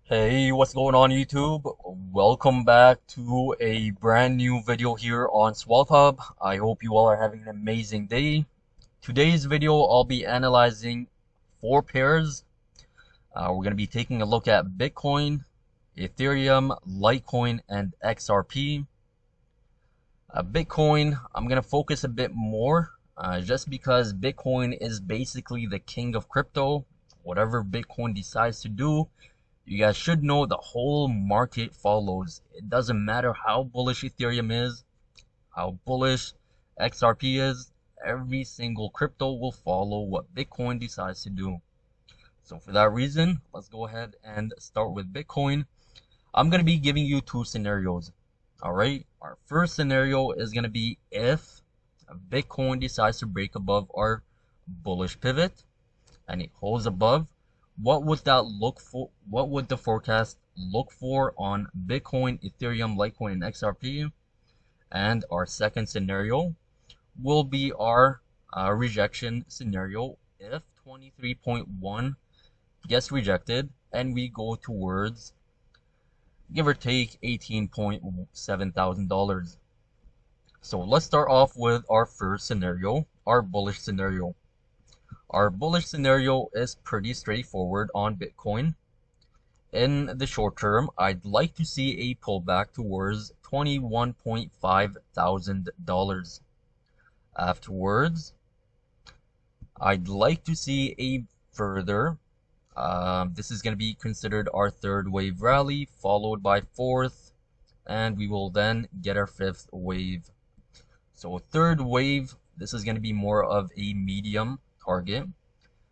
Hey, what's going on YouTube? Welcome back to a brand new video here on Swell Hub. I hope you all are having an amazing day. Today's video, I'll be analyzing four pairs. We're going to be taking a look at Bitcoin, Ethereum, Litecoin, and XRP. Bitcoin, I'm going to focus a bit more just because Bitcoin is basically the king of crypto. Whatever Bitcoin decides to do, you guys should know the whole market follows. It doesn't matter how bullish Ethereum is, how bullish XRP is, every single crypto will follow what Bitcoin decides to do. So for that reason, let's go ahead and start with Bitcoin. I'm going to be giving you two scenarios. All right, our first scenario is going to be if Bitcoin decides to break above our bullish pivot and it holds above, what would that look for? What would the forecast look for on Bitcoin, Ethereum, Litecoin, and XRP? And our second scenario will be our rejection scenario if 23.1 gets rejected and we go towards, give or take, $18.7 thousand. So let's start off with our first scenario, our bullish scenario. Our bullish scenario is pretty straightforward on Bitcoin. In the short term, I'd like to see a pullback towards $21.5 thousand. Afterwards, I'd like to see a further, this is going to be considered our third wave rally, followed by fourth, and we will then get our fifth wave. So third wave, this is going to be more of a medium target,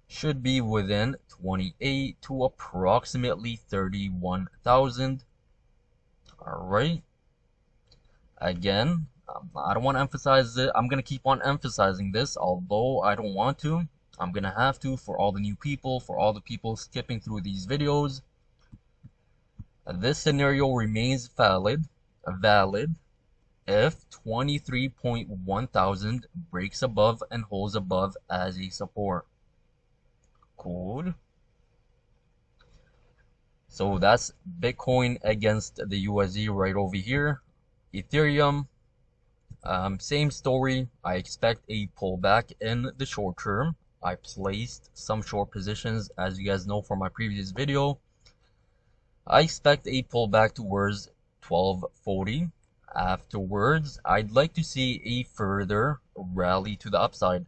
should be within 28 to approximately 31,000. All right. Again, I don't want to emphasize it. I'm going to keep on emphasizing this, although I don't want to. I'm going to have to for all the new people, for all the people skipping through these videos. This scenario remains valid if 23.1 thousand breaks above and holds above as a support. Cool. So that's Bitcoin against the USD right over here. Ethereum, same story. I expect a pullback in the short term. I placed some short positions, as you guys know from my previous video. I expect a pullback towards 1240. Afterwards, I'd like to see a further rally to the upside.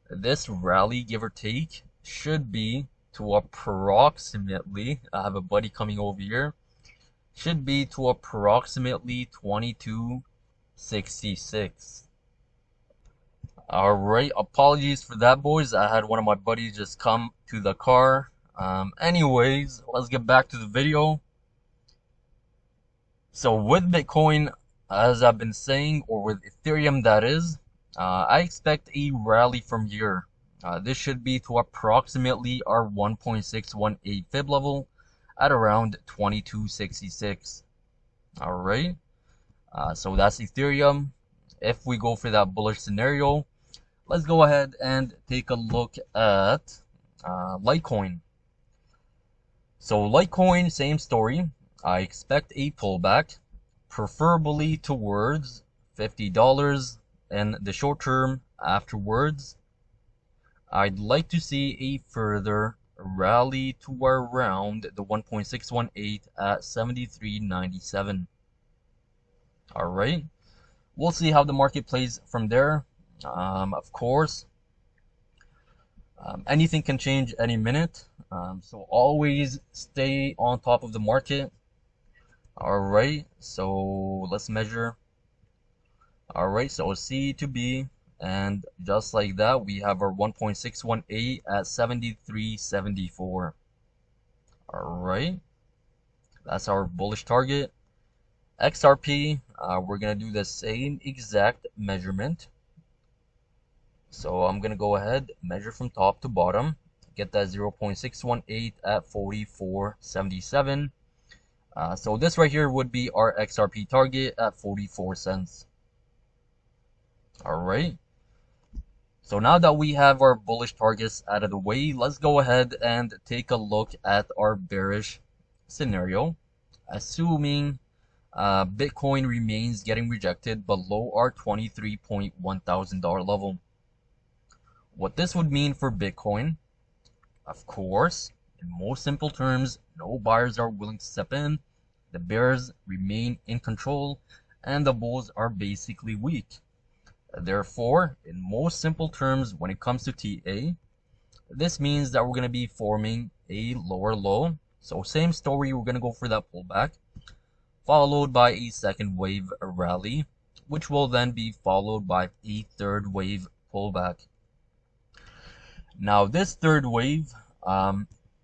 This rally, give or take, should be to approximately, I have a buddy coming over here, should be to approximately 2266. Alright, apologies for that, boys. I had one of my buddies just come to the car. Anyways, let's get back to the video. So with Bitcoin, as I've been saying, or with Ethereum that is, I expect a rally from here. This should be to approximately our 1.618 fib level at around 2266. All right. So that's Ethereum. If we go for that bullish scenario, let's go ahead and take a look at Litecoin. So Litecoin, same story. I expect a pullback, preferably towards $50 in the short term. Afterwards, I'd like to see a further rally to around the 1.618 at 73.97. All right, we'll see how the market plays from there. Of course, anything can change any minute, so always stay on top of the market. All right, so let's measure. All right, so C to B. And just like that, we have our 1.618 at 73.74. All right, that's our bullish target. XRP, we're gonna do the same exact measurement. So I'm gonna go ahead, measure from top to bottom, get that 0.618 at 44.77. So this right here would be our XRP target at 44 cents. All right. So now that we have our bullish targets out of the way, let's go ahead and take a look at our bearish scenario, assuming Bitcoin remains getting rejected below our $23,100 level. What this would mean for Bitcoin, of course, in most simple terms, no buyers are willing to step in, the bears remain in control, and the bulls are basically weak. Therefore, in most simple terms, when it comes to TA, this means that we're going to be forming a lower low. So same story, we're going to go for that pullback, followed by a second wave rally, which will then be followed by a third wave pullback. Now this third wave,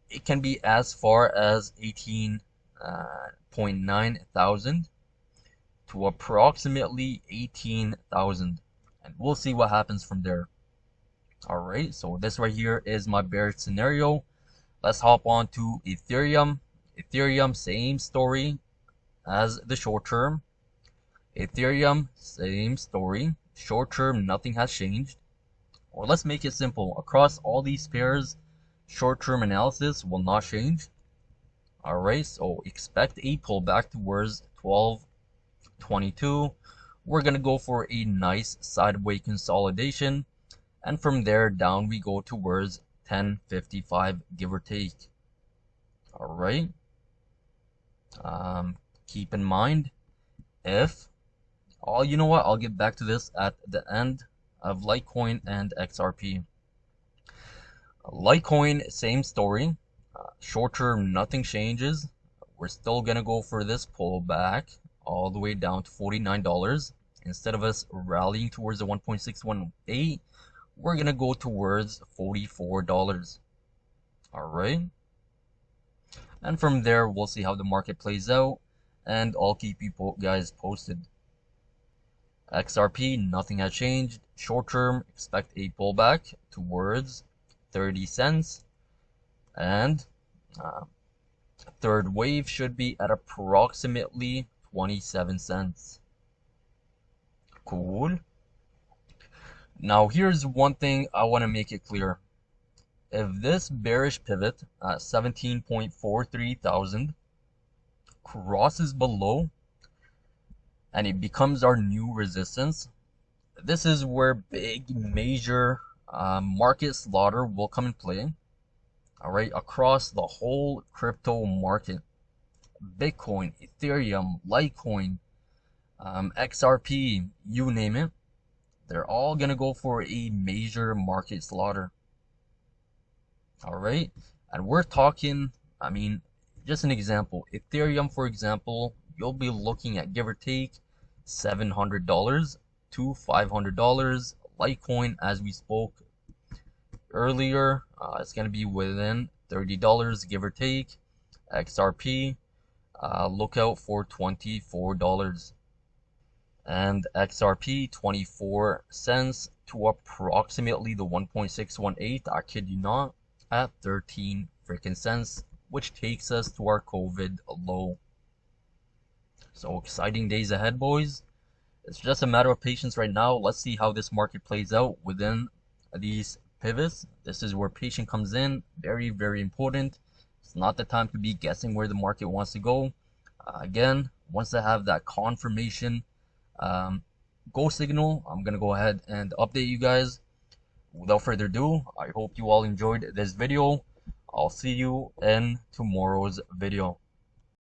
it can be as far as 18.9 thousand to approximately 18,000, and we'll see what happens from there. Alright, so this right here is my bearish scenario. Let's hop on to Ethereum. Ethereum, same story as the short term. Ethereum, same story. Short term, nothing has changed. Or let's make it simple. Across all these pairs, short-term analysis will not change. Alright, so expect a pullback towards 12.22. We're going to go for a nice sideways consolidation. And from there down we go towards 10.55, give or take. Alright. Keep in mind, if... you know what? I'll get back to this at the end of Litecoin and XRP. Litecoin, same story. Short term, nothing changes. We're still gonna go for this pullback all the way down to $49. Instead of us rallying towards the 1.618, we're gonna go towards $44. Alright. And from there, we'll see how the market plays out, and I'll keep you guys posted. XRP, nothing has changed. Short term, expect a pullback towards 30 cents. And third wave should be at approximately 27 cents. Cool. Now here's one thing I want to make it clear. If this bearish pivot at 17.43 thousand crosses below and it becomes our new resistance, this is where big major market slaughter will come in play. Alright, across the whole crypto market. Bitcoin, Ethereum, Litecoin, XRP, you name it. They're all gonna go for a major market slaughter. Alright, and we're talking, just an example. Ethereum, for example, you'll be looking at, give or take, $700 to $500. Litecoin, as we spoke earlier, it's going to be within $30, give or take. XRP, look out for $24. And XRP, 24 cents to approximately the 1.618, I kid you not, at 13 freaking cents, which takes us to our COVID low. So exciting days ahead, boys. It's just a matter of patience right now. Let's see how this market plays out within these pivots. This is where patience comes in. Very, very important. It's not the time to be guessing where the market wants to go. Again, once I have that confirmation go signal, I'm gonna go ahead and update you guys. Without further ado, I hope you all enjoyed this video. I'll see you in tomorrow's video.